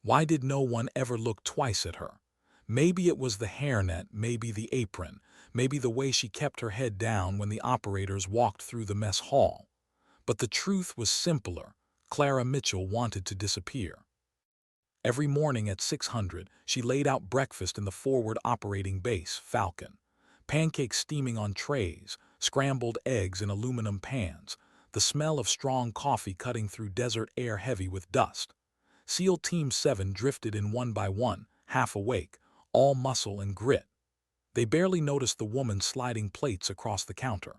Why did no one ever look twice at her? Maybe it was the hairnet, maybe the apron, maybe the way she kept her head down when the operators walked through the mess hall. But the truth was simpler. Clara Mitchell wanted to disappear. Every morning at 600, she laid out breakfast in the forward operating base, Falcon. Pancakes steaming on trays, scrambled eggs in aluminum pans, the smell of strong coffee cutting through desert air heavy with dust. SEAL Team 7 drifted in one by one, half awake, all muscle and grit. They barely noticed the woman sliding plates across the counter.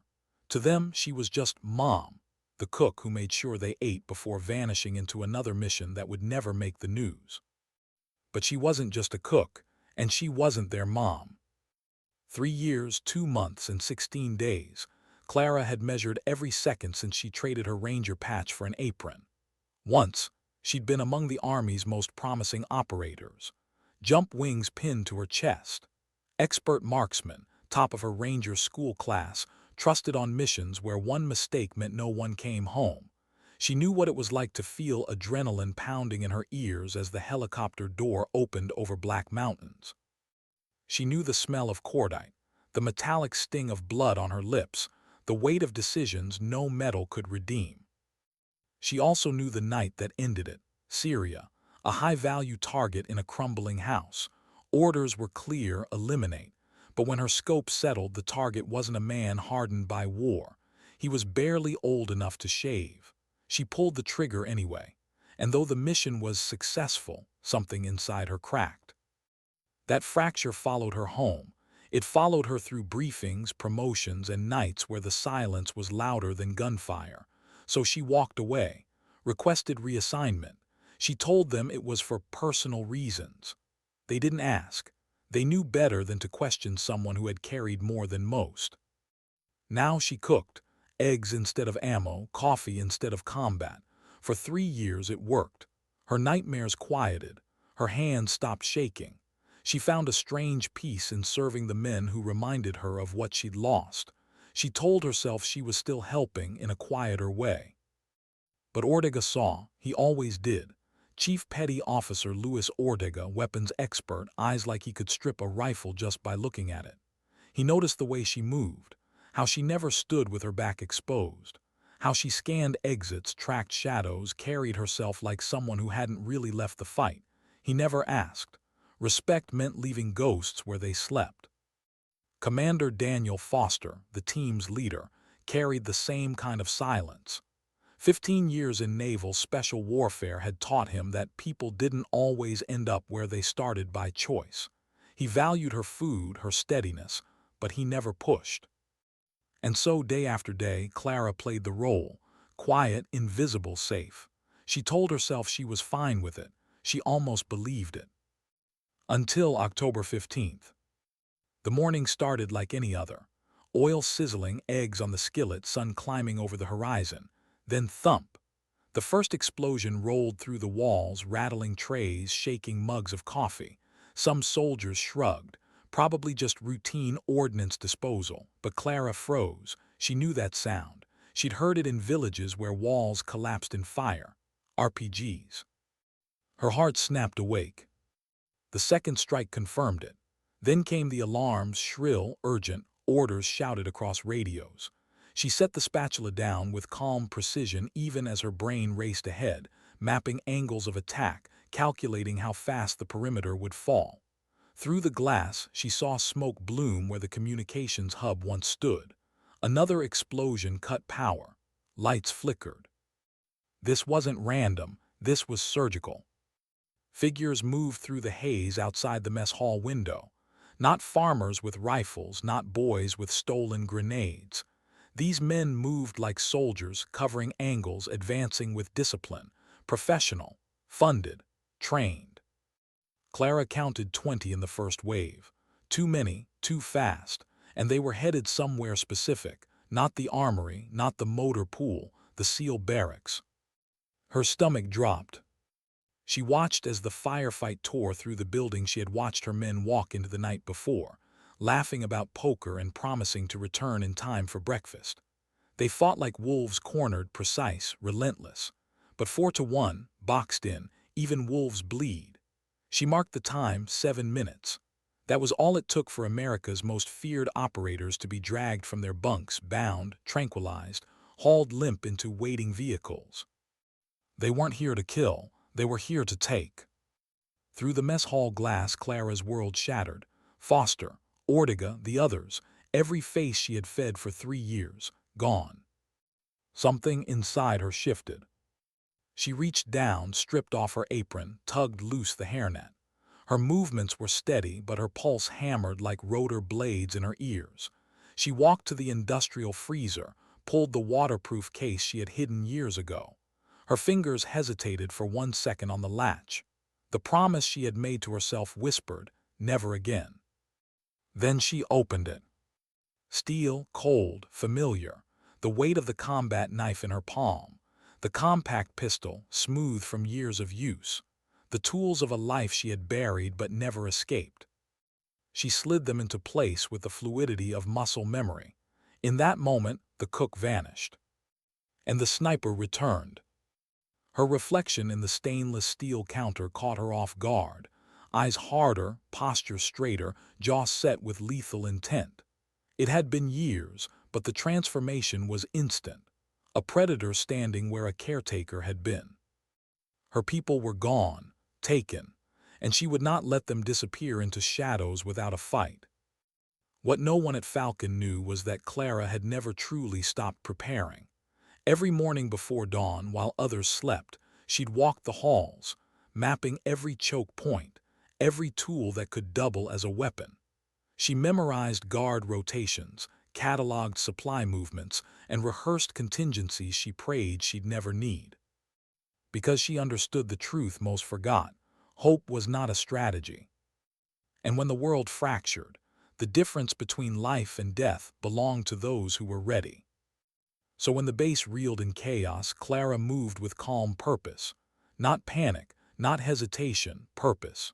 To them, she was just Mom, the cook who made sure they ate before vanishing into another mission that would never make the news. But she wasn't just a cook, and she wasn't their mom. 3 years, 2 months, and 16 days, Clara had measured every second since she traded her ranger patch for an apron. Once, she'd been among the Army's most promising operators. Jump wings pinned to her chest. Expert marksman, top of her ranger school class, trusted on missions where one mistake meant no one came home. She knew what it was like to feel adrenaline pounding in her ears as the helicopter door opened over black mountains. She knew the smell of cordite, the metallic sting of blood on her lips, the weight of decisions no metal could redeem. She also knew the night that ended it, Syria, a high-value target in a crumbling house. Orders were clear, eliminate. But when her scope settled, the target wasn't a man hardened by war. He was barely old enough to shave. She pulled the trigger anyway, and though the mission was successful, something inside her cracked. That fracture followed her home. It followed her through briefings, promotions, and nights where the silence was louder than gunfire. So she walked away, requested reassignment. She told them it was for personal reasons. They didn't ask. They knew better than to question someone who had carried more than most. Now she cooked, eggs instead of ammo, coffee instead of combat. For 3 years it worked. Her nightmares quieted. Her hands stopped shaking. She found a strange peace in serving the men who reminded her of what she'd lost. She told herself she was still helping in a quieter way. But Ortega saw, he always did. Chief Petty Officer Luis Ortega, weapons expert, eyes like he could strip a rifle just by looking at it. He noticed the way she moved, how she never stood with her back exposed, how she scanned exits, tracked shadows, carried herself like someone who hadn't really left the fight. He never asked. Respect meant leaving ghosts where they slept. Commander Daniel Foster, the team's leader, carried the same kind of silence. 15 years in naval special warfare had taught him that people didn't always end up where they started by choice. He valued her food, her steadiness, but he never pushed. And so day after day, Clara played the role, quiet, invisible, safe. She told herself she was fine with it. She almost believed it. Until October 15th. The morning started like any other. Oil sizzling, eggs on the skillet, sun climbing over the horizon. Then thump. The first explosion rolled through the walls, rattling trays, shaking mugs of coffee. Some soldiers shrugged, probably just routine ordnance disposal, but Clara froze. She knew that sound. She'd heard it in villages where walls collapsed in fire. RPGs. Her heart snapped awake. The second strike confirmed it. Then came the alarms, shrill, urgent, orders shouted across radios. She set the spatula down with calm precision even as her brain raced ahead, mapping angles of attack, calculating how fast the perimeter would fall. Through the glass, she saw smoke bloom where the communications hub once stood. Another explosion cut power. Lights flickered. This wasn't random, this was surgical. Figures moved through the haze outside the mess hall window. Not farmers with rifles, not boys with stolen grenades. These men moved like soldiers, covering angles, advancing with discipline. Professional, funded, trained. Clara counted 20 in the first wave. Too many, too fast, and they were headed somewhere specific. Not the armory, not the motor pool, the SEAL barracks. Her stomach dropped. She watched as the firefight tore through the building she had watched her men walk into the night before, laughing about poker and promising to return in time for breakfast. They fought like wolves, cornered, precise, relentless. But 4-1, boxed in, even wolves bleed. She marked the time, 7 minutes. That was all it took for America's most feared operators to be dragged from their bunks, bound, tranquilized, hauled limp into waiting vehicles. They weren't here to kill, they were here to take. Through the mess hall glass, Clara's world shattered. Foster, Ortega, the others, every face she had fed for 3 years, gone. Something inside her shifted. She reached down, stripped off her apron, tugged loose the hairnet. Her movements were steady, but her pulse hammered like rotor blades in her ears. She walked to the industrial freezer, pulled the waterproof case she had hidden years ago. Her fingers hesitated for 1 second on the latch. The promise she had made to herself whispered, "Never again." Then she opened it. Steel, cold, familiar, the weight of the combat knife in her palm, the compact pistol, smooth from years of use, the tools of a life she had buried but never escaped. She slid them into place with the fluidity of muscle memory. In that moment, the cook vanished. And the sniper returned. Her reflection in the stainless steel counter caught her off guard, eyes harder, posture straighter, jaw set with lethal intent. It had been years, but the transformation was instant. A predator standing where a caretaker had been. Her people were gone, taken, and she would not let them disappear into shadows without a fight. What no one at Falcon knew was that Clara had never truly stopped preparing. Every morning before dawn, while others slept, she'd walk the halls, mapping every choke point, every tool that could double as a weapon. She memorized guard rotations, cataloged supply movements, and rehearsed contingencies she prayed she'd never need. Because she understood the truth most forgot, hope was not a strategy. And when the world fractured, the difference between life and death belonged to those who were ready. So when the base reeled in chaos, Clara moved with calm purpose. Not panic, not hesitation, purpose.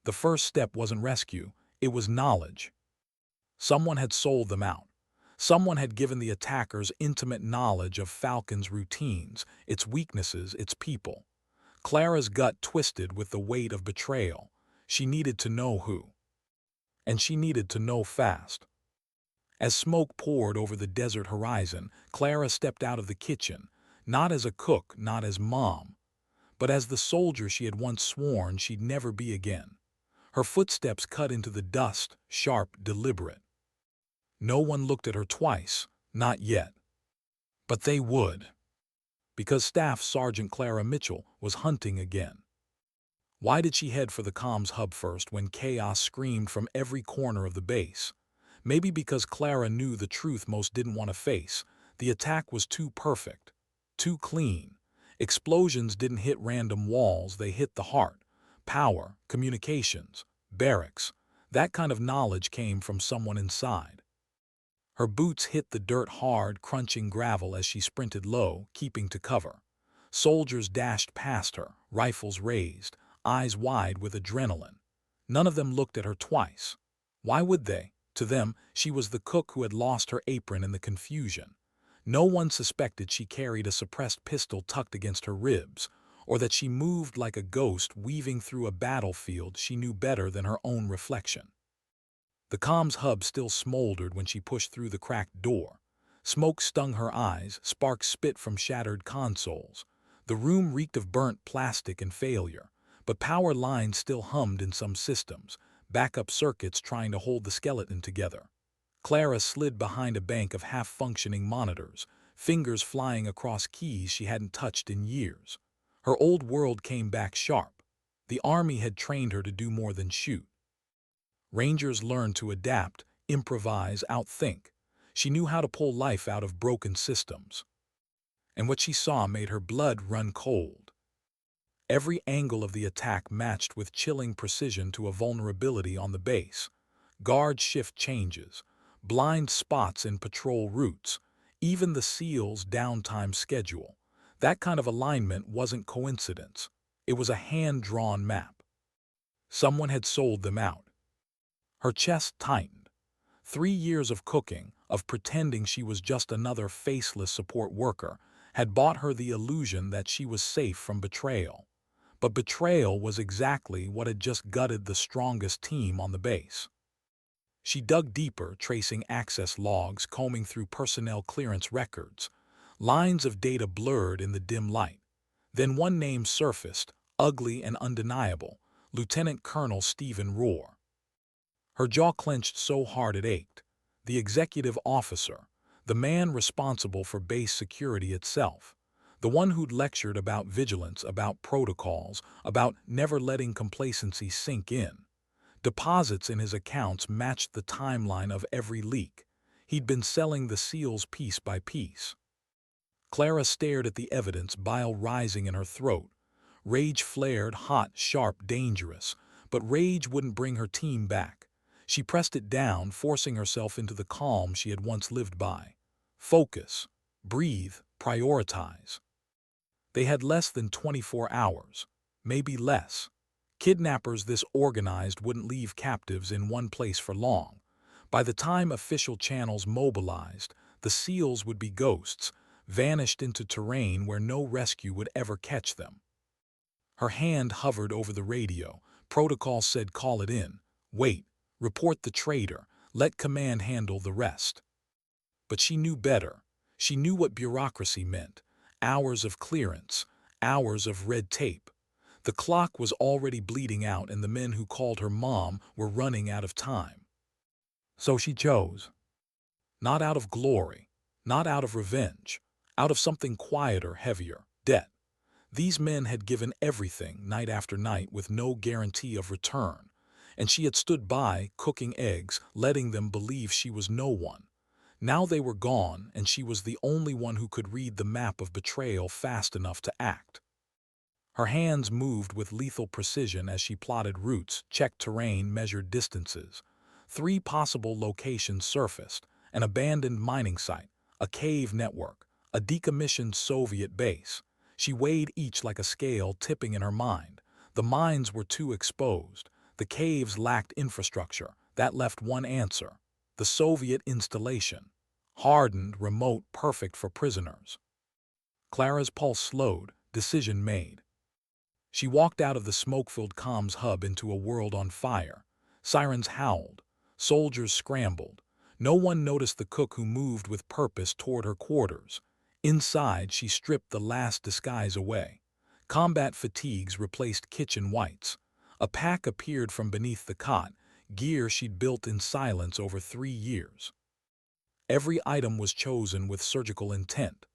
The first step wasn't rescue, it was knowledge. Someone had sold them out. Someone had given the attackers intimate knowledge of Falcon's routines, its weaknesses, its people. Clara's gut twisted with the weight of betrayal. She needed to know who. And she needed to know fast. As smoke poured over the desert horizon, Clara stepped out of the kitchen, not as a cook, not as mom, but as the soldier she had once sworn she'd never be again. Her footsteps cut into the dust, sharp, deliberate. No one looked at her twice, not yet. But they would. Because Staff Sergeant Clara Mitchell was hunting again. Why did she head for the comms hub first when chaos screamed from every corner of the base? Maybe because Clara knew the truth most didn't want to face. The attack was too perfect, too clean. Explosions didn't hit random walls, they hit the heart. Power, communications, barracks. That kind of knowledge came from someone inside. Her boots hit the dirt hard, crunching gravel as she sprinted low, keeping to cover. Soldiers dashed past her, rifles raised, eyes wide with adrenaline. None of them looked at her twice. Why would they? To them, she was the cook who had lost her apron in the confusion. No one suspected she carried a suppressed pistol tucked against her ribs, or that she moved like a ghost weaving through a battlefield she knew better than her own reflection. The comms hub still smoldered when she pushed through the cracked door. Smoke stung her eyes, sparks spit from shattered consoles. The room reeked of burnt plastic and failure, but power lines still hummed in some systems, backup circuits trying to hold the skeleton together. Clara slid behind a bank of half-functioning monitors, fingers flying across keys she hadn't touched in years. Her old world came back sharp. The army had trained her to do more than shoot. Rangers learned to adapt, improvise, outthink. She knew how to pull life out of broken systems. And what she saw made her blood run cold. Every angle of the attack matched with chilling precision to a vulnerability on the base. Guard shift changes, blind spots in patrol routes, even the SEAL's downtime schedule. That kind of alignment wasn't coincidence. It was a hand-drawn map. Someone had sold them out. Her chest tightened. 3 years of cooking, of pretending she was just another faceless support worker, had bought her the illusion that she was safe from betrayal. But betrayal was exactly what had just gutted the strongest team on the base. She dug deeper, tracing access logs, combing through personnel clearance records. Lines of data blurred in the dim light. Then one name surfaced, ugly and undeniable: Lieutenant Colonel Stephen Rohr. Her jaw clenched so hard it ached. The executive officer, the man responsible for base security itself, the one who'd lectured about vigilance, about protocols, about never letting complacency sink in. Deposits in his accounts matched the timeline of every leak. He'd been selling the SEALs piece by piece. Clara stared at the evidence, bile rising in her throat. Rage flared, hot, sharp, dangerous. But rage wouldn't bring her team back. She pressed it down, forcing herself into the calm she had once lived by. Focus. Breathe. Prioritize. They had less than 24 hours. Maybe less. Kidnappers this organized wouldn't leave captives in one place for long. By the time official channels mobilized, the SEALs would be ghosts, vanished into terrain where no rescue would ever catch them. Her hand hovered over the radio. Protocol said call it in. Wait. Report the traitor. Let command handle the rest. But she knew better. She knew what bureaucracy meant. Hours of clearance. Hours of red tape. The clock was already bleeding out, and the men who called her mom were running out of time. So she chose. Not out of glory. Not out of revenge. Out of something quieter, heavier: debt. These men had given everything, night after night, with no guarantee of return. And she had stood by, cooking eggs, letting them believe she was no one. Now they were gone, and she was the only one who could read the map of betrayal fast enough to act. Her hands moved with lethal precision as she plotted routes, checked terrain, measured distances. 3 possible locations surfaced: an abandoned mining site, a cave network, a decommissioned Soviet base. She weighed each like a scale, tipping in her mind. The mines were too exposed. The caves lacked infrastructure. That left one answer: the Soviet installation. Hardened, remote, perfect for prisoners. Clara's pulse slowed, decision made. She walked out of the smoke-filled comms hub into a world on fire. Sirens howled. Soldiers scrambled. No one noticed the cook who moved with purpose toward her quarters. Inside, she stripped the last disguise away. Combat fatigues replaced kitchen whites. A pack appeared from beneath the cot, gear she'd built in silence over 3 years. Every item was chosen with surgical intent.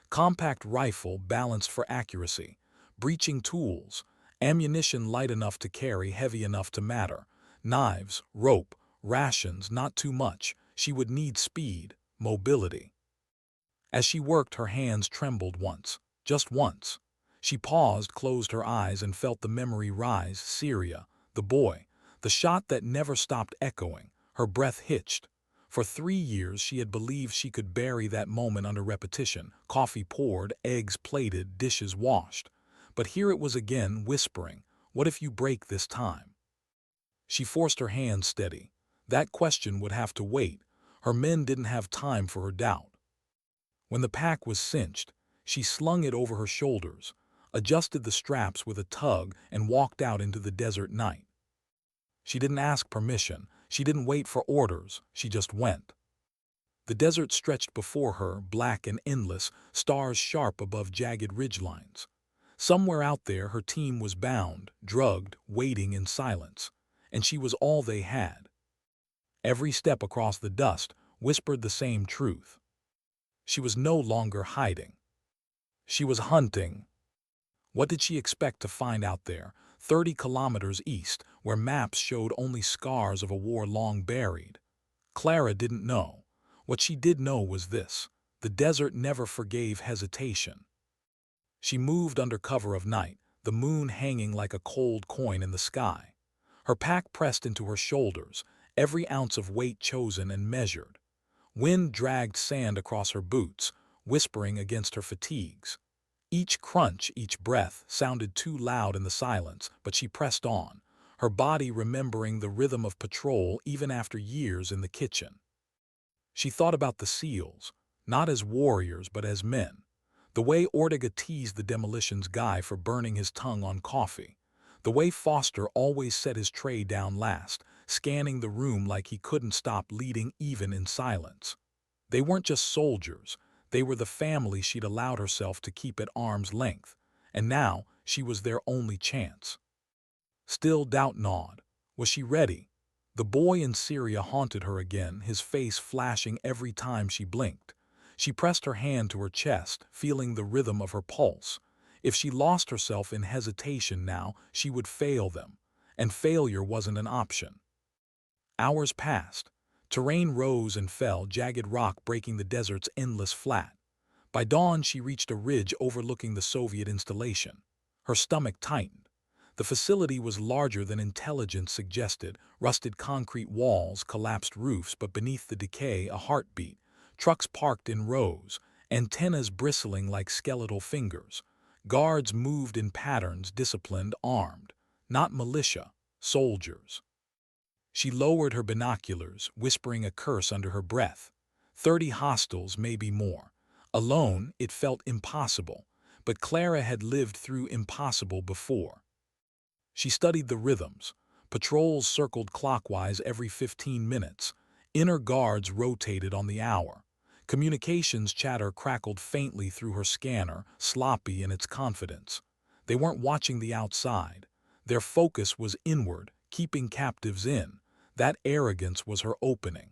Compact rifle balanced for accuracy. Breaching tools. Ammunition light enough to carry, heavy enough to matter. Knives, rope, rations, not too much. She would need speed, mobility. As she worked, her hands trembled once. Just once. She paused, closed her eyes, and felt the memory rise. Syria, the boy. The shot that never stopped echoing. Her breath hitched. For 3 years she had believed she could bury that moment under repetition. Coffee poured, eggs plated, dishes washed. But here it was again, whispering, what if you break this time? She forced her hands steady. That question would have to wait. Her men didn't have time for her doubt. When the pack was cinched, she slung it over her shoulders, adjusted the straps with a tug, and walked out into the desert night. She didn't ask permission. She didn't wait for orders. She just went. The desert stretched before her, black and endless, stars sharp above jagged ridgelines. Somewhere out there her team was bound, drugged, waiting in silence. And she was all they had. Every step across the dust whispered the same truth. She was no longer hiding. She was hunting. What did she expect to find out there, 30 kilometers east, where maps showed only scars of a war long buried? Clara didn't know. What she did know was this: the desert never forgave hesitation. She moved under cover of night, the moon hanging like a cold coin in the sky. Her pack pressed into her shoulders, every ounce of weight chosen and measured. Wind dragged sand across her boots, whispering against her fatigues. Each crunch, each breath, sounded too loud in the silence, but she pressed on, her body remembering the rhythm of patrol even after years in the kitchen. She thought about the SEALs, not as warriors but as men. The way Ortega teased the demolitions guy for burning his tongue on coffee. The way Foster always set his tray down last, scanning the room like he couldn't stop leading even in silence. They weren't just soldiers, they were the family she'd allowed herself to keep at arm's length, and now she was their only chance. Still doubt gnawed. Was she ready? The boy in Syria haunted her again, his face flashing every time she blinked. She pressed her hand to her chest, feeling the rhythm of her pulse. If she lost herself in hesitation now, she would fail them, and failure wasn't an option. Hours passed. Terrain rose and fell, jagged rock breaking the desert's endless flat. By dawn, she reached a ridge overlooking the Soviet installation. Her stomach tightened. The facility was larger than intelligence suggested, rusted concrete walls, collapsed roofs, but beneath the decay, a heartbeat. Trucks parked in rows, antennas bristling like skeletal fingers. Guards moved in patterns, disciplined, armed. Not militia, soldiers. She lowered her binoculars, whispering a curse under her breath. 30 hostiles, maybe more. Alone, it felt impossible, but Clara had lived through impossible before. She studied the rhythms. Patrols circled clockwise every 15 minutes. Inner guards rotated on the hour. Communications chatter crackled faintly through her scanner, sloppy in its confidence. They weren't watching the outside. Their focus was inward, keeping captives in. That arrogance was her opening.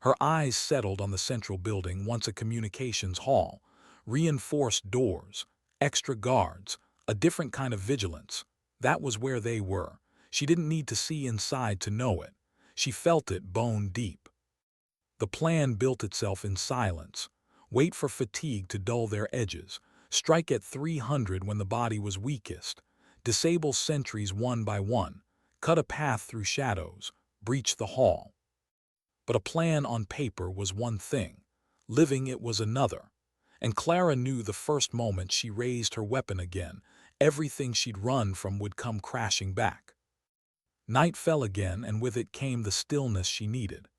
Her eyes settled on the central building, once a communications hall. Reinforced doors, extra guards, a different kind of vigilance. That was where they were. She didn't need to see inside to know it. She felt it bone deep. The plan built itself in silence. Wait for fatigue to dull their edges. Strike at 300 when the body was weakest. Disable sentries one by one. Cut a path through shadows. Breach the hall. But a plan on paper was one thing. Living it was another. And Clara knew the first moment she raised her weapon again, everything she'd run from would come crashing back. Night fell again, and with it came the stillness she needed.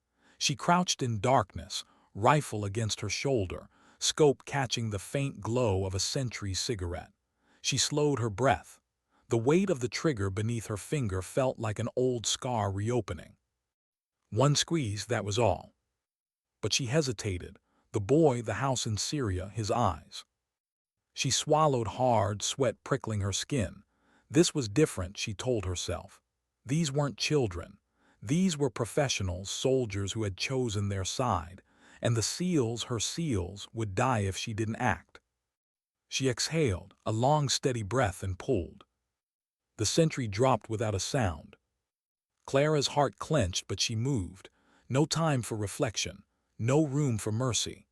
She crouched in darkness, rifle against her shoulder, scope catching the faint glow of a sentry's cigarette. She slowed her breath. The weight of the trigger beneath her finger felt like an old scar reopening. One squeeze, that was all. But she hesitated. The boy, the house in Syria, his eyes. She swallowed hard, sweat prickling her skin. This was different, she told herself. These weren't children. These were professionals, soldiers who had chosen their side, and the SEALs, her SEALs, would die if she didn't act. She exhaled, a long, steady breath, and pulled. The sentry dropped without a sound. Clara's heart clenched, but she moved. No time for reflection. No room for mercy.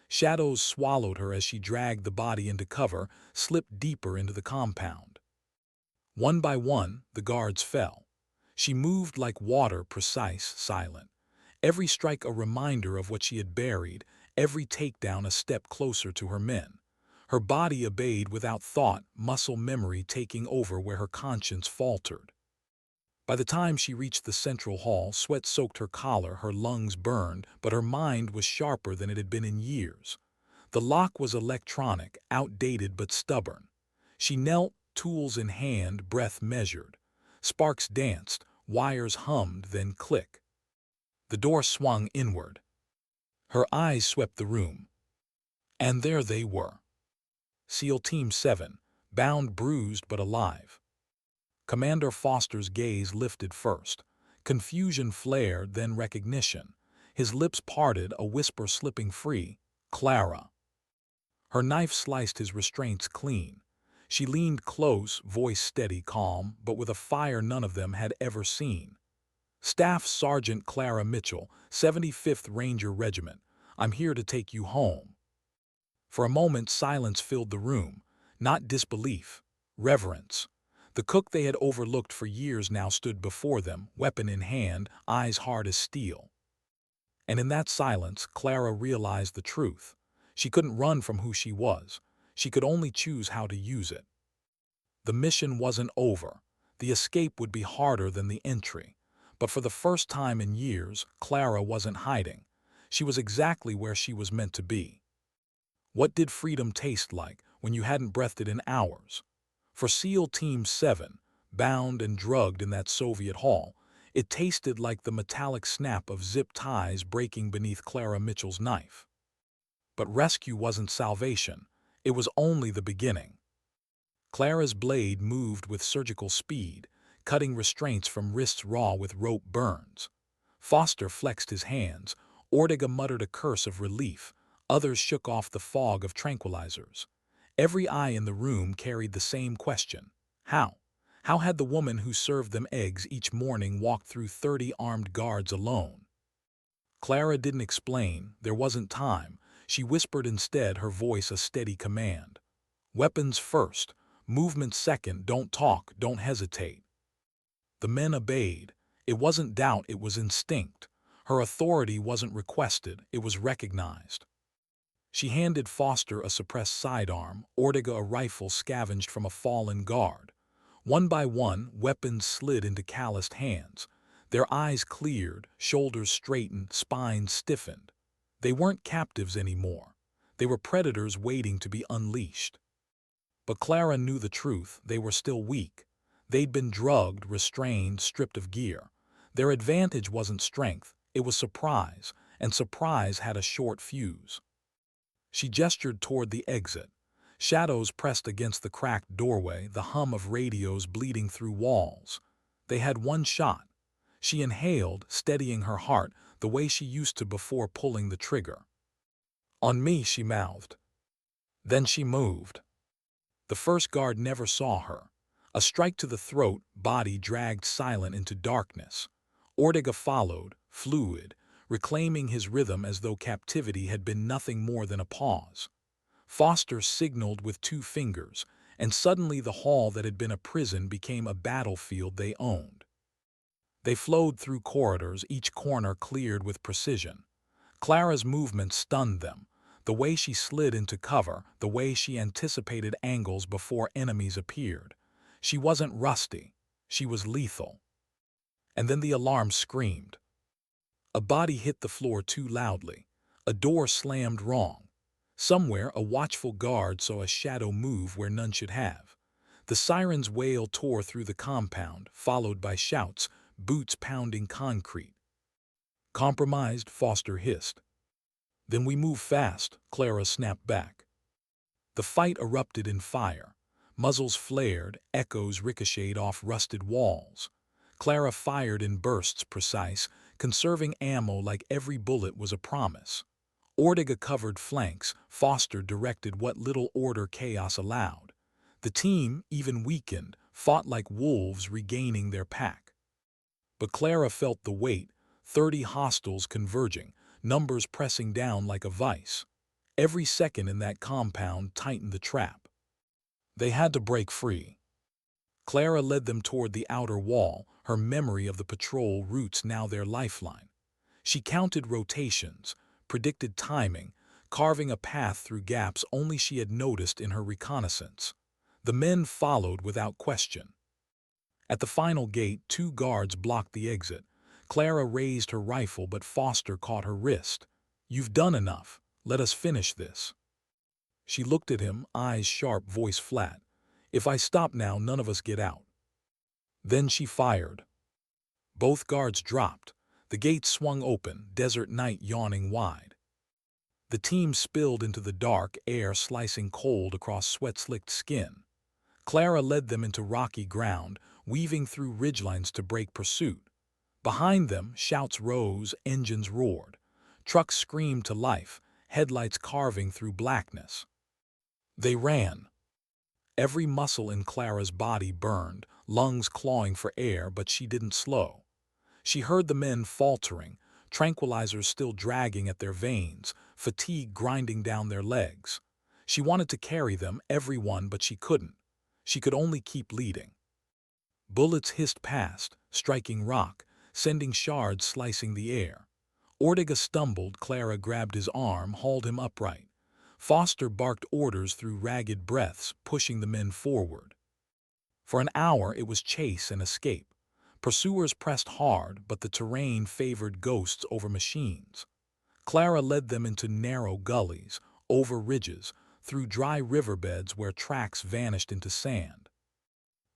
Shadows swallowed her as she dragged the body into cover, slipped deeper into the compound. One by one, the guards fell. She moved like water, precise, silent. Every strike a reminder of what she had buried, every takedown a step closer to her men. Her body obeyed without thought, muscle memory taking over where her conscience faltered. By the time she reached the central hall, sweat soaked her collar, her lungs burned, but her mind was sharper than it had been in years. The lock was electronic, outdated but stubborn. She knelt, tools in hand, breath measured. Sparks danced, wires hummed, then click. The door swung inward. Her eyes swept the room. And there they were. SEAL Team 7, bound, bruised, but alive. Commander Foster's gaze lifted first. Confusion flared, then recognition. His lips parted, a whisper slipping free. Clara. Her knife sliced his restraints clean. She leaned close, voice steady, calm, but with a fire none of them had ever seen. Staff Sergeant Clara Mitchell, 75th Ranger Regiment. I'm here to take you home. For a moment, silence filled the room. Not disbelief, reverence. The cook they had overlooked for years now stood before them, weapon in hand, eyes hard as steel. And in that silence, Clara realized the truth. She couldn't run from who she was. She could only choose how to use it. The mission wasn't over. The escape would be harder than the entry. But for the first time in years, Clara wasn't hiding. She was exactly where she was meant to be. What did freedom taste like when you hadn't breathed it in hours? For SEAL Team 7, bound and drugged in that Soviet hall, it tasted like the metallic snap of zip ties breaking beneath Clara Mitchell's knife. But rescue wasn't salvation. It was only the beginning. Clara's blade moved with surgical speed, cutting restraints from wrists raw with rope burns. Foster flexed his hands. Ortega muttered a curse of relief. Others shook off the fog of tranquilizers. Every eye in the room carried the same question. How? How had the woman who served them eggs each morning walked through 30 armed guards alone? Clara didn't explain. There wasn't time. She whispered instead, her voice a steady command. Weapons first. Movement second. Don't talk. Don't hesitate. The men obeyed. It wasn't doubt, it was instinct. Her authority wasn't requested, it was recognized. She handed Foster a suppressed sidearm, Ortega a rifle scavenged from a fallen guard. One by one, weapons slid into calloused hands. Their eyes cleared, shoulders straightened, spines stiffened. They weren't captives anymore. They were predators waiting to be unleashed. But Clara knew the truth. They were still weak. They'd been drugged, restrained, stripped of gear. Their advantage wasn't strength, it was surprise, and surprise had a short fuse. She gestured toward the exit. Shadows pressed against the cracked doorway, the hum of radios bleeding through walls. They had one shot. She inhaled, steadying her heart the way she used to before pulling the trigger. On me, she mouthed. Then she moved. The first guard never saw her. A strike to the throat, body dragged silent into darkness. Ortega followed, fluid, reclaiming his rhythm as though captivity had been nothing more than a pause. Foster signaled with 2 fingers, and suddenly the hall that had been a prison became a battlefield they owned. They flowed through corridors, each corner cleared with precision. Clara's movement stunned them. The way she slid into cover, the way she anticipated angles before enemies appeared. She wasn't rusty. She was lethal. And then the alarm screamed. A body hit the floor too loudly. A door slammed wrong. Somewhere, a watchful guard saw a shadow move where none should have. The siren's wail tore through the compound, followed by shouts, boots pounding concrete. Compromised, Foster hissed. Then we move fast, Clara snapped back. The fight erupted in fire. Muzzles flared, echoes ricocheted off rusted walls. Clara fired in bursts precise, conserving ammo like every bullet was a promise. Ortega covered flanks, Foster directed what little order chaos allowed. The team, even weakened, fought like wolves regaining their pack. But Clara felt the weight, 30 hostiles converging, numbers pressing down like a vice. Every second in that compound tightened the trap. They had to break free. Clara led them toward the outer wall, her memory of the patrol routes now their lifeline. She counted rotations, predicted timing, carving a path through gaps only she had noticed in her reconnaissance. The men followed without question. At the final gate, 2 guards blocked the exit. Clara raised her rifle, but Foster caught her wrist. You've done enough. Let us finish this. She looked at him, eyes sharp, voice flat. If I stop now, none of us get out. Then she fired. Both guards dropped. The gate swung open, desert night yawning wide. The team spilled into the dark, air slicing cold across sweat-slicked skin. Clara led them into rocky ground, weaving through ridgelines to break pursuit. Behind them, shouts rose, engines roared. Trucks screamed to life, headlights carving through blackness. They ran. Every muscle in Clara's body burned, lungs clawing for air, but she didn't slow. She heard the men faltering, tranquilizers still dragging at their veins, fatigue grinding down their legs. She wanted to carry them, everyone, but she couldn't. She could only keep leading. Bullets hissed past, striking rock, sending shards slicing the air. Ortega stumbled. Clara grabbed his arm, hauled him upright. Foster barked orders through ragged breaths, pushing the men forward. For an hour it was chase and escape. Pursuers pressed hard, but the terrain favored ghosts over machines. Clara led them into narrow gullies, over ridges, through dry riverbeds where tracks vanished into sand.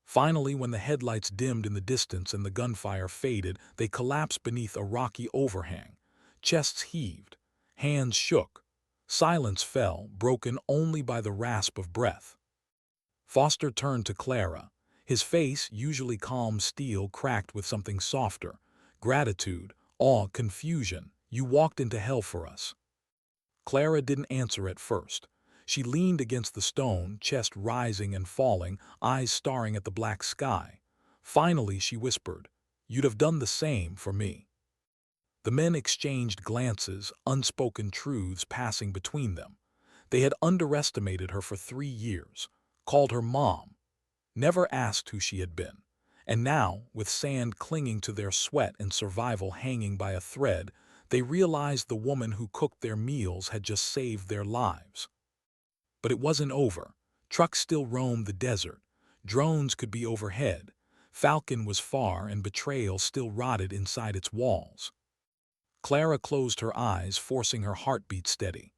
Finally, when the headlights dimmed in the distance and the gunfire faded, they collapsed beneath a rocky overhang. Chests heaved, hands shook. Silence fell, broken only by the rasp of breath. Foster turned to Clara. His face, usually calm steel, cracked with something softer. Gratitude, awe, confusion. You walked into hell for us. Clara didn't answer at first. She leaned against the stone, chest rising and falling, eyes staring at the black sky. Finally, she whispered, "You'd have done the same for me." The men exchanged glances, unspoken truths passing between them. They had underestimated her for 3 years, called her mom, never asked who she had been. And now, with sand clinging to their sweat and survival hanging by a thread, they realized the woman who cooked their meals had just saved their lives. But it wasn't over. Trucks still roamed the desert. Drones could be overhead. Falcon was far, and Betrayal still rotted inside its walls. Clara closed her eyes, forcing her heartbeat steady.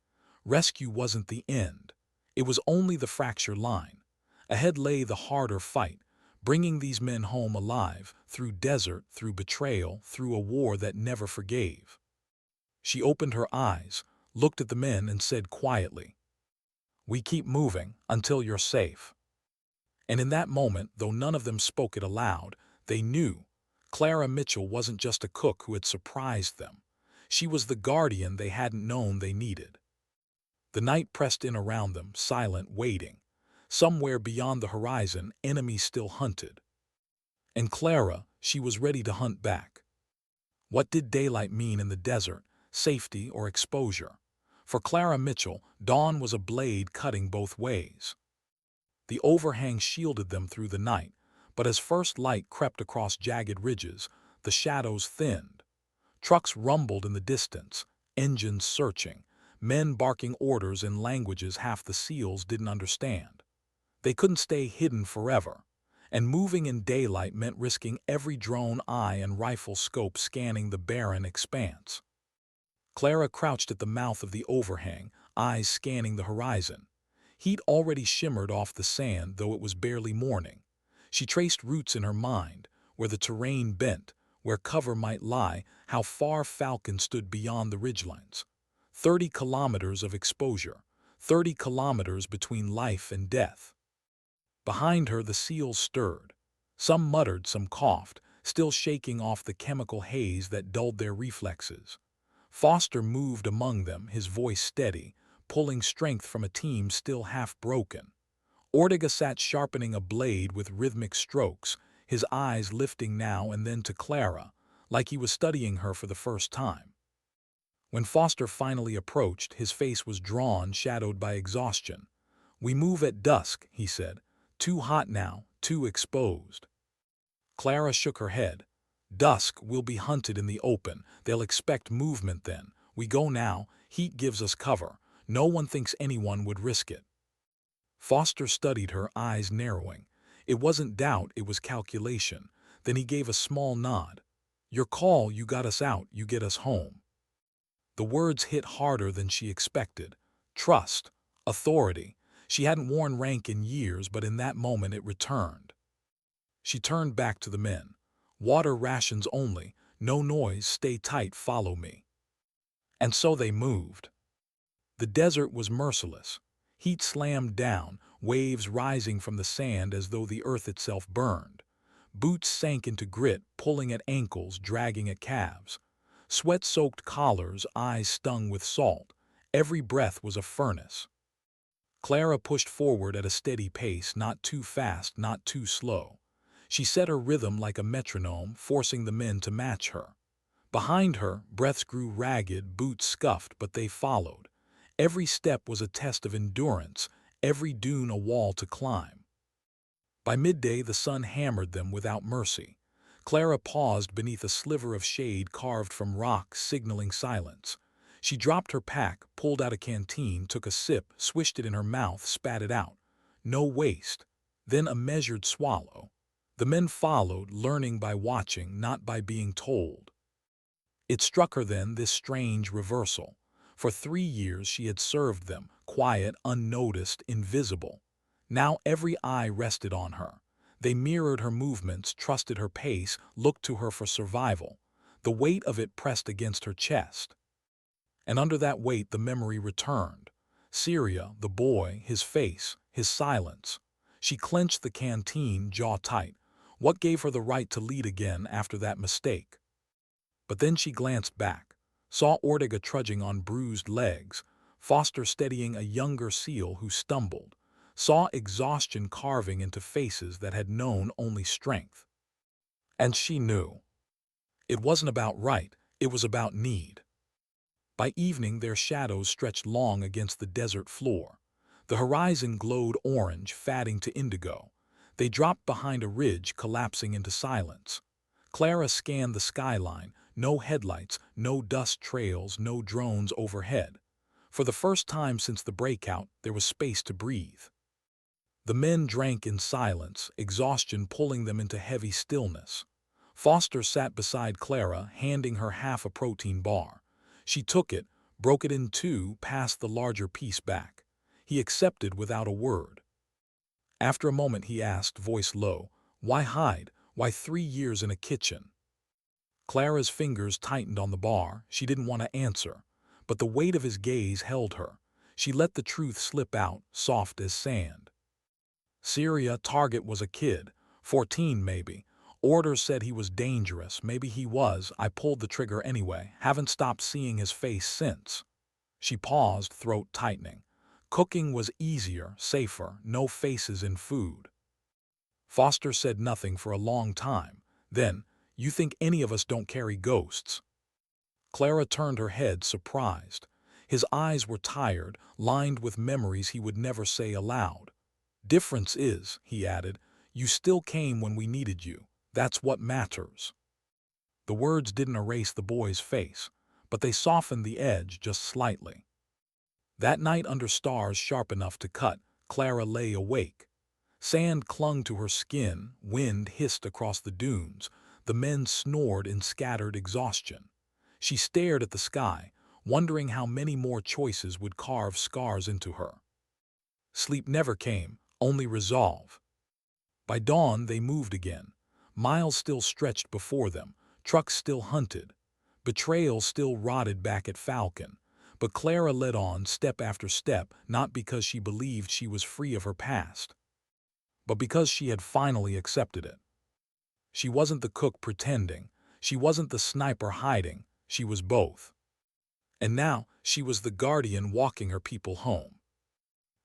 Rescue wasn't the end. It was only the fracture line. Ahead lay the harder fight, bringing these men home alive, through desert, through betrayal, through a war that never forgave. She opened her eyes, looked at the men, and said quietly, "We keep moving until you're safe." And in that moment, though none of them spoke it aloud, they knew Clara Mitchell wasn't just a cook who had surprised them. She was the guardian they hadn't known they needed. The night pressed in around them, silent, waiting. Somewhere beyond the horizon, enemies still hunted. And Clara, she was ready to hunt back. What did daylight mean in the desert, safety or exposure? For Clara Mitchell, dawn was a blade cutting both ways. The overhang shielded them through the night, but as first light crept across jagged ridges, the shadows thinned. Trucks rumbled in the distance, engines searching, men barking orders in languages half the SEALs didn't understand. They couldn't stay hidden forever, and moving in daylight meant risking every drone eye and rifle scope scanning the barren expanse. Clara crouched at the mouth of the overhang, eyes scanning the horizon. Heat already shimmered off the sand, though it was barely morning. She traced routes in her mind, where the terrain bent, where cover might lie, how far Falcon stood beyond the ridgelines. 30 kilometers of exposure, 30 kilometers between life and death. Behind her, the SEALs stirred. Some muttered, some coughed, still shaking off the chemical haze that dulled their reflexes. Foster moved among them, his voice steady, pulling strength from a team still half broken. Ortega sat sharpening a blade with rhythmic strokes, his eyes lifting now and then to Clara, like he was studying her for the first time. When Foster finally approached, his face was drawn, shadowed by exhaustion. "We move at dusk," he said. "Too hot now, too exposed." Clara shook her head. "Dusk, we'll be hunted in the open. They'll expect movement then. We go now, heat gives us cover. No one thinks anyone would risk it." Foster studied her, eyes narrowing. It wasn't doubt, it was calculation. Then he gave a small nod. "Your call, you got us out, you get us home." The words hit harder than she expected. Trust, authority. She hadn't worn rank in years, but in that moment it returned. She turned back to the men. "Water rations only. No noise, stay tight, follow me." And so they moved. The desert was merciless. Heat slammed down, waves rising from the sand as though the earth itself burned. Boots sank into grit, pulling at ankles, dragging at calves. Sweat-soaked collars, eyes stung with salt. Every breath was a furnace. Clara pushed forward at a steady pace, not too fast, not too slow. She set her rhythm like a metronome, forcing the men to match her. Behind her, breaths grew ragged, boots scuffed, but they followed. Every step was a test of endurance, every dune a wall to climb. By midday, the sun hammered them without mercy. Clara paused beneath a sliver of shade carved from rock, signaling silence. She dropped her pack, pulled out a canteen, took a sip, swished it in her mouth, spat it out. No waste. Then a measured swallow. The men followed, learning by watching, not by being told. It struck her then, this strange reversal. For 3 years she had served them, quiet, unnoticed, invisible. Now every eye rested on her. They mirrored her movements, trusted her pace, looked to her for survival. The weight of it pressed against her chest. And under that weight the memory returned. Syria, the boy, his face, his silence. She clenched the canteen, jaw tight. What gave her the right to lead again after that mistake? But then she glanced back, saw Ortega trudging on bruised legs, Foster steadying a younger seal who stumbled, saw exhaustion carving into faces that had known only strength. And she knew. It wasn't about right, it was about need. By evening their shadows stretched long against the desert floor. The horizon glowed orange, fading to indigo. They dropped behind a ridge, collapsing into silence. Clara scanned the skyline, no headlights, no dust trails, no drones overhead. For the first time since the breakout, there was space to breathe. The men drank in silence, exhaustion pulling them into heavy stillness. Foster sat beside Clara, handing her half a protein bar. She took it, broke it in two, passed the larger piece back. He accepted without a word. After a moment he asked, voice low, "Why hide? Why 3 years in a kitchen?" Clara's fingers tightened on the bar. She didn't want to answer, but the weight of his gaze held her. She let the truth slip out, soft as sand. Syria, target was a kid, 14 maybe. Orders said he was dangerous. Maybe he was. I pulled the trigger anyway. Haven't stopped seeing his face since. She paused, throat tightening. Cooking was easier, safer, no faces in food. Foster said nothing for a long time. Then, "You think any of us don't carry ghosts?" Clara turned her head, surprised. His eyes were tired, lined with memories he would never say aloud. "Difference is," he added, "you still came when we needed you. That's what matters." The words didn't erase the boy's face, but they softened the edge just slightly. That night under stars sharp enough to cut, Clara lay awake. Sand clung to her skin, wind hissed across the dunes, the men snored in scattered exhaustion. She stared at the sky, wondering how many more choices would carve scars into her. Sleep never came, only resolve. By dawn they moved again. Miles still stretched before them, trucks still hunted. Betrayal still rotted back at Falcon. But Clara led on step after step, not because she believed she was free of her past, but because she had finally accepted it. She wasn't the cook pretending. She wasn't the sniper hiding. She was both. And now she was the guardian walking her people home.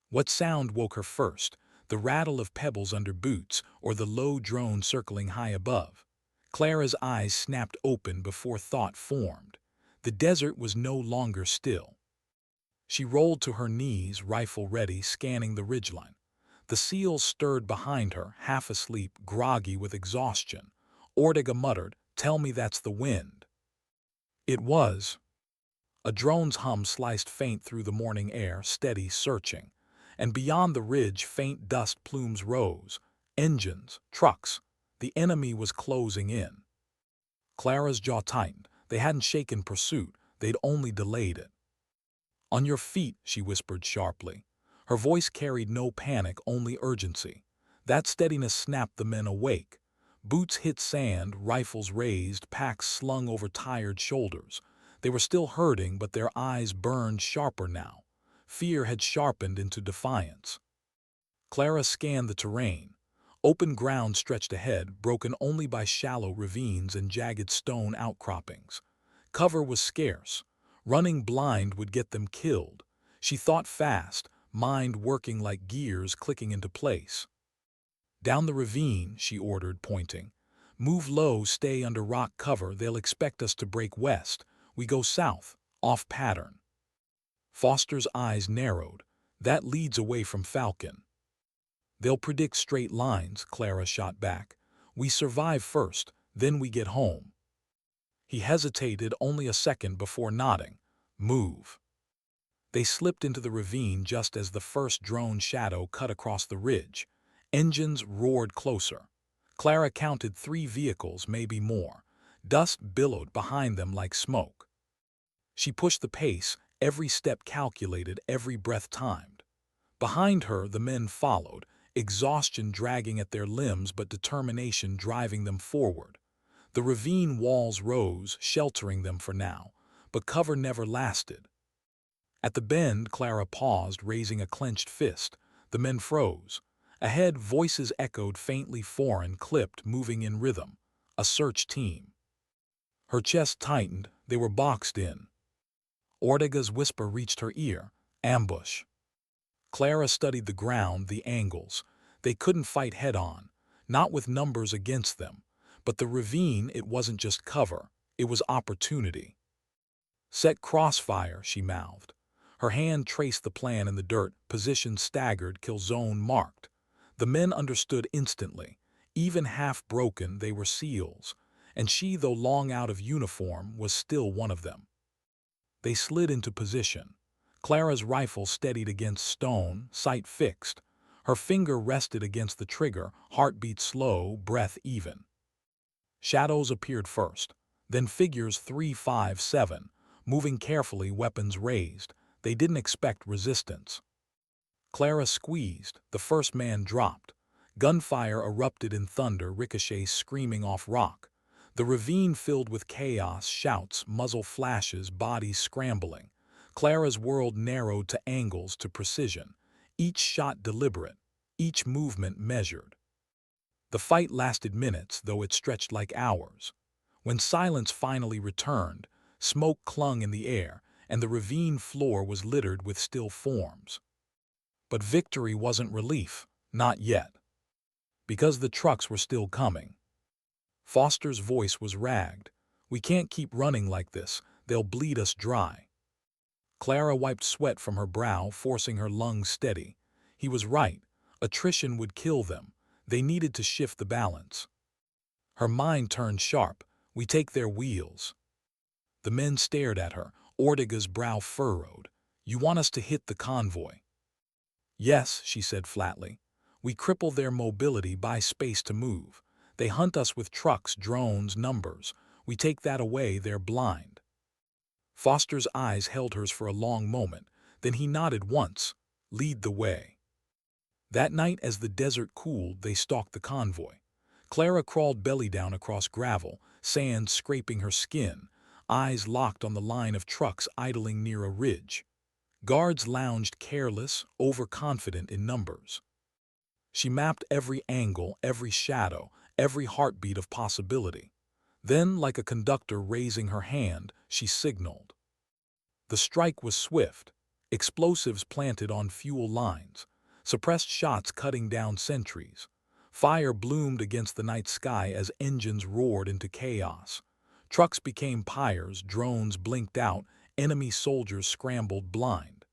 What sound woke her first? The rattle of pebbles under boots or the low drone circling high above? Clara's eyes snapped open before thought formed. The desert was no longer still. She rolled to her knees, rifle ready, scanning the ridgeline. The seals stirred behind her, half asleep, groggy with exhaustion. Ortega muttered, "Tell me that's the wind." It was. A drone's hum sliced faint through the morning air, steady, searching. And beyond the ridge, faint dust plumes rose. Engines, trucks. The enemy was closing in. Clara's jaw tightened. They hadn't shaken pursuit. They'd only delayed it. "On your feet," she whispered sharply. Her voice carried no panic, only urgency. That steadiness snapped the men awake. Boots hit sand, rifles raised, packs slung over tired shoulders. They were still hurting, but their eyes burned sharper now. Fear had sharpened into defiance. Clara scanned the terrain. Open ground stretched ahead, broken only by shallow ravines and jagged stone outcroppings. Cover was scarce. Running blind would get them killed. She thought fast, mind working like gears clicking into place. "Down the ravine," she ordered, pointing. "Move low, stay under rock cover. They'll expect us to break west. We go south, off pattern." Foster's eyes narrowed. "That leads away from Falcon." "They'll predict straight lines," Clara shot back. "We survive first, then we get home." He hesitated only a second before nodding. "Move." They slipped into the ravine just as the first drone shadow cut across the ridge. Engines roared closer. Clara counted 3 vehicles, maybe more. Dust billowed behind them like smoke. She pushed the pace, every step calculated, every breath timed. Behind her, the men followed, exhaustion dragging at their limbs but determination driving them forward. The ravine walls rose, sheltering them for now, but cover never lasted. At the bend, Clara paused, raising a clenched fist. The men froze. Ahead, voices echoed faintly, foreign, clipped, moving in rhythm. A search team. Her chest tightened. They were boxed in. Ortega's whisper reached her ear. Ambush. Clara studied the ground, the angles. They couldn't fight head-on, not with numbers against them. But the ravine, it wasn't just cover. It was opportunity. Set crossfire, she mouthed. Her hand traced the plan in the dirt, position staggered, kill zone marked. The men understood instantly. Even half-broken, they were SEALs. And she, though long out of uniform, was still one of them. They slid into position. Clara's rifle steadied against stone, sight fixed. Her finger rested against the trigger, heartbeat slow, breath even. Shadows appeared first, then figures 3, 5, 7, moving carefully, weapons raised. They didn't expect resistance. Clara squeezed. The first man dropped. Gunfire erupted in thunder, ricochets screaming off rock. The ravine filled with chaos, shouts, muzzle flashes, bodies scrambling. Clara's world narrowed to angles, to precision. Each shot deliberate, each movement measured. The fight lasted minutes, though it stretched like hours. When silence finally returned, smoke clung in the air, and the ravine floor was littered with still forms. But victory wasn't relief, not yet. Because the trucks were still coming. Foster's voice was ragged. We can't keep running like this, they'll bleed us dry. Clara wiped sweat from her brow, forcing her lungs steady. He was right. Attrition would kill them. They needed to shift the balance. Her mind turned sharp. We take their wheels. The men stared at her. Ortega's brow furrowed. You want us to hit the convoy? Yes, she said flatly. We cripple their mobility, buy space to move. They hunt us with trucks, drones, numbers. We take that away, they're blind. Foster's eyes held hers for a long moment. Then he nodded once. Lead the way. That night, as the desert cooled, they stalked the convoy. Clara crawled belly down across gravel, sand scraping her skin, eyes locked on the line of trucks idling near a ridge. Guards lounged careless, overconfident in numbers. She mapped every angle, every shadow, every heartbeat of possibility. Then, like a conductor raising her hand, she signaled. The strike was swift. Explosives planted on fuel lines. Suppressed shots cutting down sentries. Fire bloomed against the night sky as engines roared into chaos. Trucks became pyres, drones blinked out, enemy soldiers scrambled blind.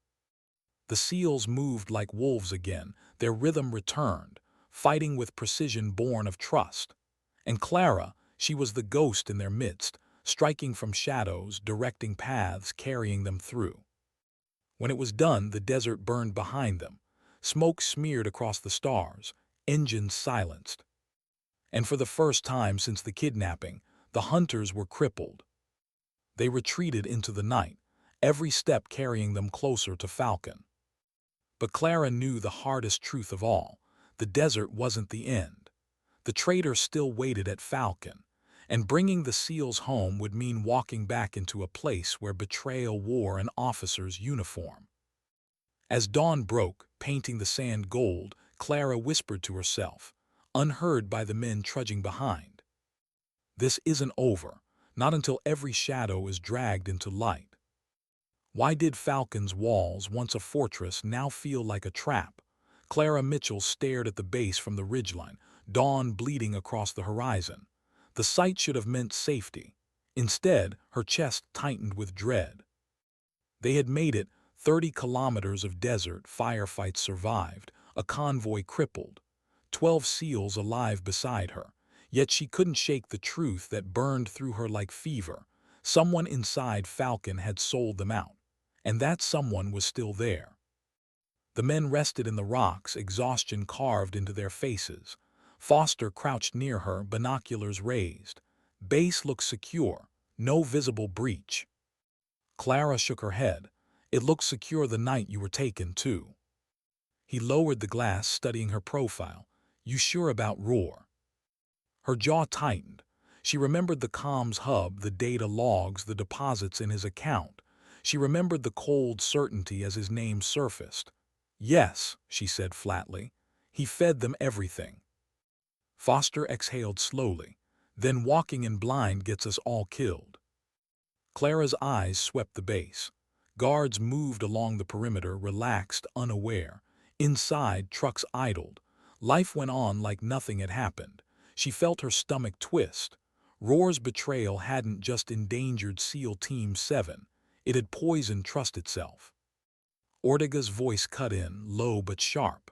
The SEALs moved like wolves again, their rhythm returned, fighting with precision born of trust. And Clara, she was the ghost in their midst, striking from shadows, directing paths, carrying them through. When it was done, the desert burned behind them. Smoke smeared across the stars, engines silenced. And for the first time since the kidnapping, the hunters were crippled. They retreated into the night, every step carrying them closer to Falcon. But Clara knew the hardest truth of all. The desert wasn't the end. The traitor still waited at Falcon, and bringing the SEALs home would mean walking back into a place where betrayal wore an officer's uniform. As dawn broke, painting the sand gold, Clara whispered to herself, unheard by the men trudging behind. This isn't over, not until every shadow is dragged into light. Why did Falcon's walls, once a fortress, now feel like a trap? Clara Mitchell stared at the base from the ridgeline, dawn bleeding across the horizon. The sight should have meant safety. Instead, her chest tightened with dread. They had made it, 30 kilometers of desert, firefights survived, a convoy crippled, 12 SEALs alive beside her. Yet she couldn't shake the truth that burned through her like fever. Someone inside Falcon had sold them out, and that someone was still there. The men rested in the rocks, exhaustion carved into their faces. Foster crouched near her, binoculars raised. Base looked secure, no visible breach. Clara shook her head. It looked secure the night you were taken, too. He lowered the glass, studying her profile. You sure about Roar? Her jaw tightened. She remembered the comms hub, the data logs, the deposits in his account. She remembered the cold certainty as his name surfaced. Yes, she said flatly. He fed them everything. Foster exhaled slowly. Then walking in blind gets us all killed. Clara's eyes swept the base. Guards moved along the perimeter, relaxed, unaware. Inside, trucks idled. Life went on like nothing had happened. She felt her stomach twist. Roar's betrayal hadn't just endangered SEAL Team 7. It had poisoned trust itself. Ortega's voice cut in, low but sharp.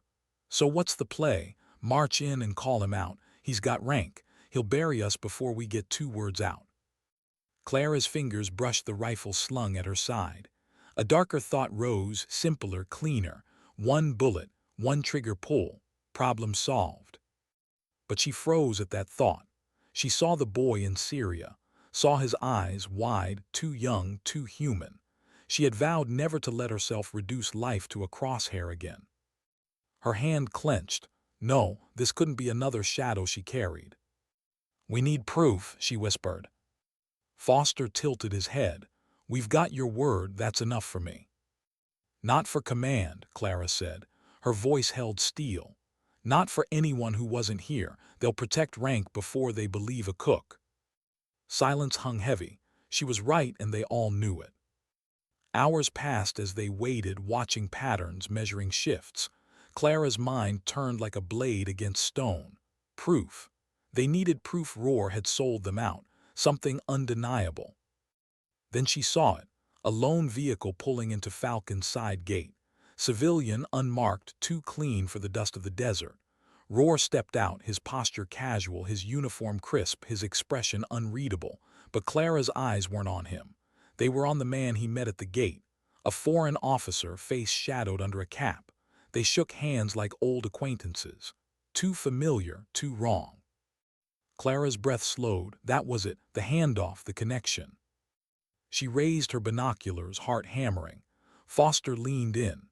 So what's the play? March in and call him out. He's got rank. He'll bury us before we get 2 words out. Clara's fingers brushed the rifle slung at her side. A darker thought rose, simpler, cleaner. 1 bullet, 1 trigger pull. Problem solved. But she froze at that thought. She saw the boy in Syria, saw his eyes wide, too young, too human. She had vowed never to let herself reduce life to a crosshair again. Her hand clenched. No, this couldn't be another shadow she carried. We need proof, she whispered. Foster tilted his head. We've got your word, that's enough for me. Not for command, Clara said. Her voice held steel. Not for anyone who wasn't here. They'll protect rank before they believe a cook. Silence hung heavy. She was right and they all knew it. Hours passed as they waited, watching patterns, measuring shifts. Clara's mind turned like a blade against stone. Proof. They needed proof Roar had sold them out, something undeniable. Then she saw it, a lone vehicle pulling into Falcon's side gate. Civilian, unmarked, too clean for the dust of the desert. Roar stepped out, his posture casual, his uniform crisp, his expression unreadable. But Clara's eyes weren't on him. They were on the man he met at the gate, a foreign officer, face shadowed under a cap. They shook hands like old acquaintances. Too familiar, too wrong. Clara's breath slowed. That was it, the handoff, the connection. She raised her binoculars, heart hammering. Foster leaned in.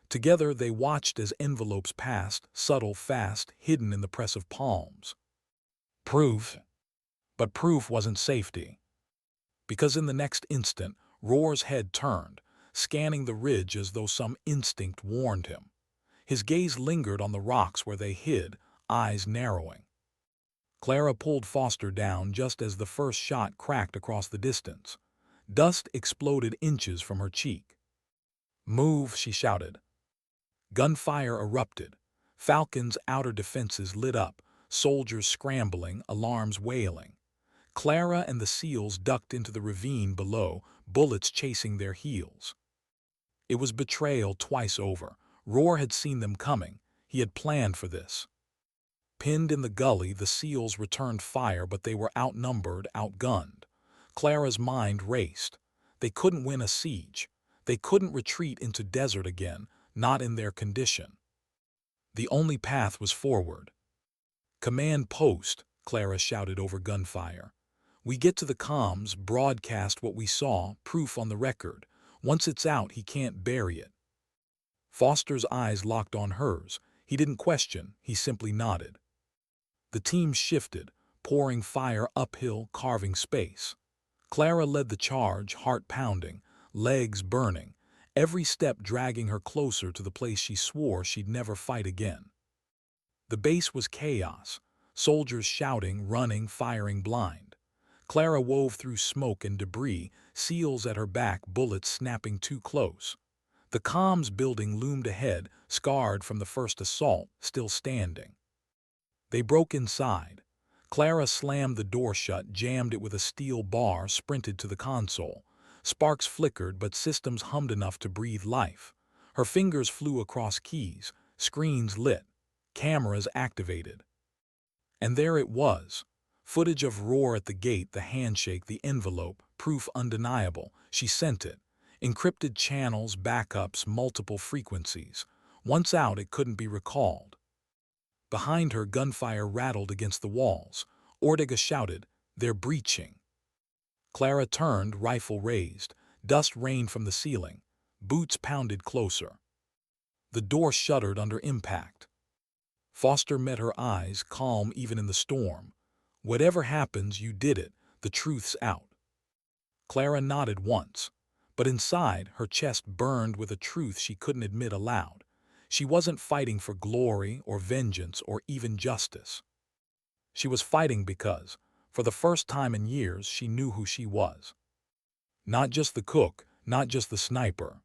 Together they watched as envelopes passed, subtle, fast, hidden in the press of palms. Proof. But proof wasn't safety. Because in the next instant, Roar's head turned, scanning the ridge as though some instinct warned him. His gaze lingered on the rocks where they hid, eyes narrowing. Clara pulled Foster down just as the first shot cracked across the distance. Dust exploded inches from her cheek. Move, she shouted. Gunfire erupted. Falcon's outer defenses lit up, soldiers scrambling, alarms wailing. Clara and the SEALs ducked into the ravine below, bullets chasing their heels. It was betrayal twice over. Roar had seen them coming. He had planned for this. Pinned in the gully, the SEALs returned fire, but they were outnumbered, outgunned. Clara's mind raced. They couldn't win a siege. They couldn't retreat into desert again, not in their condition. The only path was forward. Command post, Clara shouted over gunfire. We get to the comms, broadcast what we saw, proof on the record. Once it's out, he can't bury it. Foster's eyes locked on hers. He didn't question, he simply nodded. The team shifted, pouring fire uphill, carving space. Clara led the charge, heart pounding, legs burning, every step dragging her closer to the place she swore she'd never fight again. The base was chaos, soldiers shouting, running, firing blind. Clara wove through smoke and debris, SEALs at her back, bullets snapping too close. The comms building loomed ahead, scarred from the first assault, still standing. They broke inside. Clara slammed the door shut, jammed it with a steel bar, sprinted to the console. Sparks flickered, but systems hummed enough to breathe life. Her fingers flew across keys, screens lit, cameras activated. And there it was. Footage of Roar at the gate, the handshake, the envelope, proof undeniable. She sent it. Encrypted channels, backups, multiple frequencies. Once out, it couldn't be recalled. Behind her, gunfire rattled against the walls. Ortega shouted, "They're breaching." Clara turned, rifle raised. Dust rained from the ceiling. Boots pounded closer. The door shuddered under impact. Foster met her eyes, calm even in the storm. "Whatever happens, you did it. The truth's out." Clara nodded once, but inside, her chest burned with a truth she couldn't admit aloud. She wasn't fighting for glory or vengeance or even justice. She was fighting because, for the first time in years, she knew who she was. Not just the cook, not just the sniper.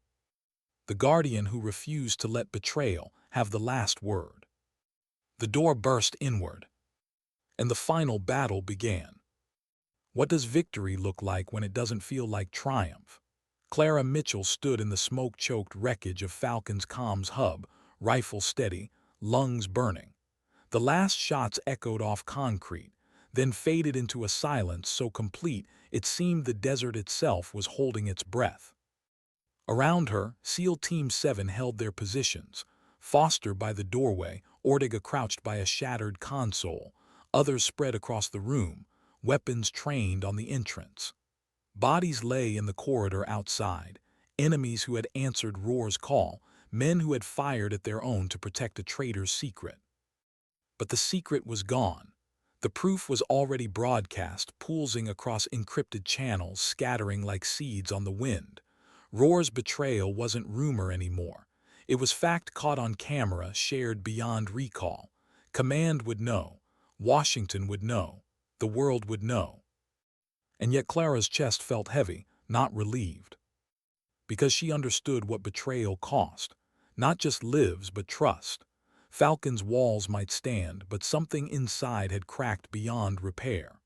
The guardian who refused to let betrayal have the last word. The door burst inward, and the final battle began. What does victory look like when it doesn't feel like triumph? Clara Mitchell stood in the smoke-choked wreckage of Falcon's comms hub, rifle steady, lungs burning. The last shots echoed off concrete, then faded into a silence so complete it seemed the desert itself was holding its breath. Around her, SEAL Team 7 held their positions, Foster by the doorway, Ortega crouched by a shattered console, others spread across the room, weapons trained on the entrance. Bodies lay in the corridor outside, enemies who had answered Roar's call, men who had fired at their own to protect a traitor's secret. But the secret was gone. The proof was already broadcast, pulsing across encrypted channels, scattering like seeds on the wind. Roar's betrayal wasn't rumor anymore. It was fact caught on camera, shared beyond recall. Command would know. Washington would know. The world would know. And yet Clara's chest felt heavy, not relieved. Because she understood what betrayal cost. Not just lives, but trust. Falcon's walls might stand, but something inside had cracked beyond repair.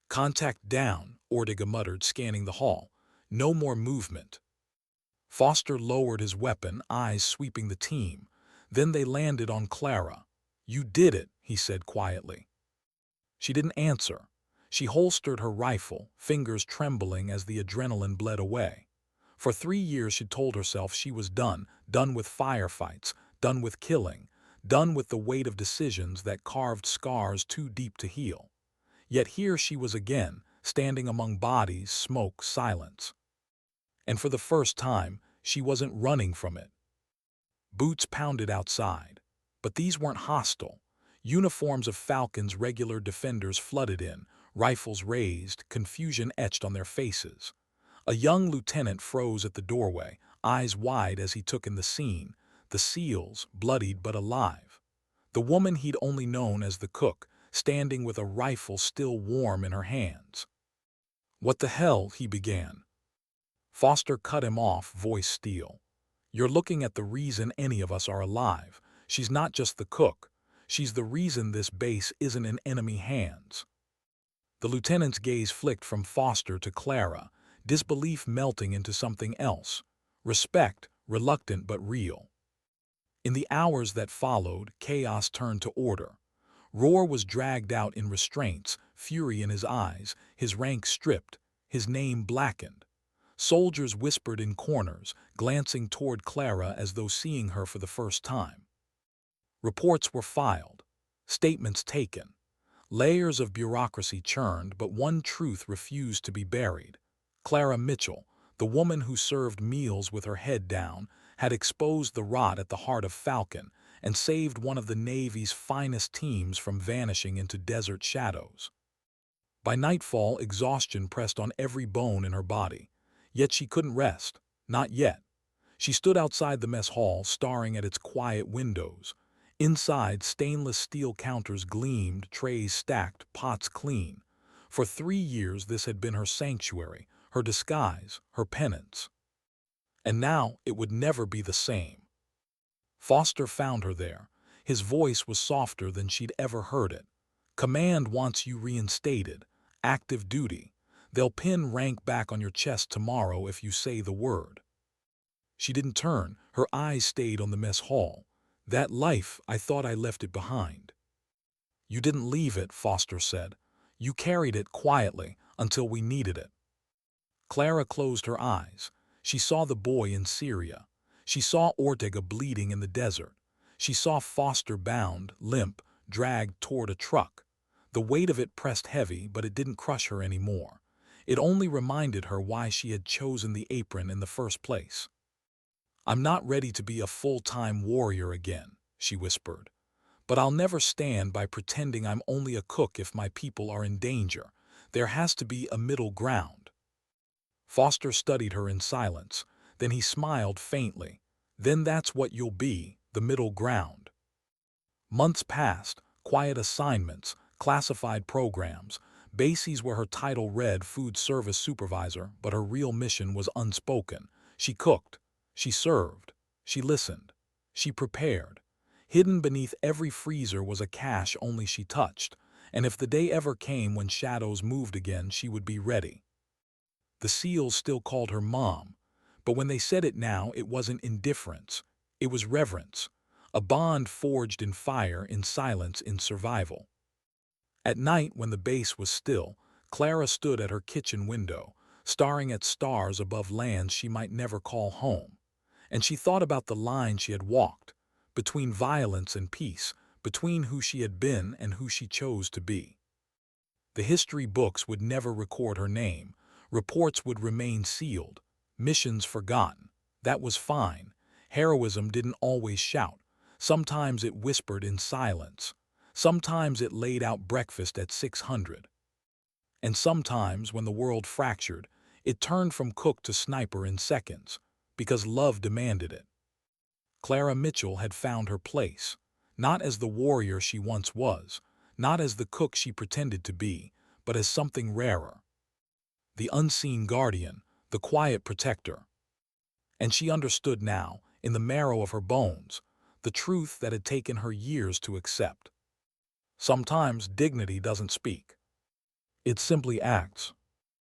"Contact down," Ortega muttered, scanning the hall. "No more movement." Foster lowered his weapon, eyes sweeping the team. Then they landed on Clara. "You did it," he said quietly. She didn't answer. She holstered her rifle, fingers trembling as the adrenaline bled away. For 3 years she'd told herself she was done with firefights, done with killing, done with the weight of decisions that carved scars too deep to heal. Yet here she was again, standing among bodies, smoke, silence. And for the first time, she wasn't running from it. Boots pounded outside. But these weren't hostile. Uniforms of Falcon's regular defenders flooded in, rifles raised, confusion etched on their faces. A young lieutenant froze at the doorway, eyes wide as he took in the scene, the SEALs, bloodied but alive. The woman he'd only known as the cook, standing with a rifle still warm in her hands. "What the hell?" he began. Foster cut him off, voice steel. "You're looking at the reason any of us are alive. She's not just the cook. She's the reason this base isn't in enemy hands." The lieutenant's gaze flicked from Foster to Clara, disbelief melting into something else. Respect, reluctant but real. In the hours that followed, chaos turned to order. Roar was dragged out in restraints, fury in his eyes, his rank stripped, his name blackened. Soldiers whispered in corners, glancing toward Clara as though seeing her for the first time. Reports were filed, statements taken. Layers of bureaucracy churned, but one truth refused to be buried. Clara Mitchell, the woman who served meals with her head down, had exposed the rot at the heart of Falcon and saved one of the Navy's finest teams from vanishing into desert shadows. By nightfall, exhaustion pressed on every bone in her body. Yet she couldn't rest. Not yet. She stood outside the mess hall, staring at its quiet windows. Inside, stainless steel counters gleamed, trays stacked, pots clean. For 3 years this had been her sanctuary, her disguise, her penance. And now it would never be the same. Foster found her there. His voice was softer than she'd ever heard it. "Command wants you reinstated. Active duty. They'll pin rank back on your chest tomorrow if you say the word." She didn't turn. Her eyes stayed on the mess hall. "That life, I thought I left it behind." "You didn't leave it," Foster said. "You carried it quietly until we needed it." Clara closed her eyes. She saw the boy in Syria. She saw Ortega bleeding in the desert. She saw Foster bound, limp, dragged toward a truck. The weight of it pressed heavy, but it didn't crush her anymore. It only reminded her why she had chosen the apron in the first place. "I'm not ready to be a full-time warrior again," she whispered. "But I'll never stand by pretending I'm only a cook if my people are in danger. There has to be a middle ground." Foster studied her in silence. Then he smiled faintly. "Then that's what you'll be, the middle ground." Months passed, quiet assignments, classified programs. Bases where her title read food service supervisor, but her real mission was unspoken. She cooked, she served, she listened, she prepared. Hidden beneath every freezer was a cache only she touched, and if the day ever came when shadows moved again, she would be ready. The SEALs still called her Mom, but when they said it now, it wasn't indifference. It was reverence, a bond forged in fire, in silence, in survival. At night, when the base was still, Clara stood at her kitchen window, staring at stars above lands she might never call home. And she thought about the line she had walked, between violence and peace, between who she had been and who she chose to be. The history books would never record her name. Reports would remain sealed. Missions forgotten. That was fine. Heroism didn't always shout. Sometimes it whispered in silence. Sometimes it laid out breakfast at 600. And sometimes, when the world fractured, it turned from cook to sniper in seconds, because love demanded it. Clara Mitchell had found her place, not as the warrior she once was, not as the cook she pretended to be, but as something rarer. The unseen guardian, the quiet protector. And she understood now, in the marrow of her bones, the truth that had taken her years to accept. Sometimes dignity doesn't speak. It simply acts.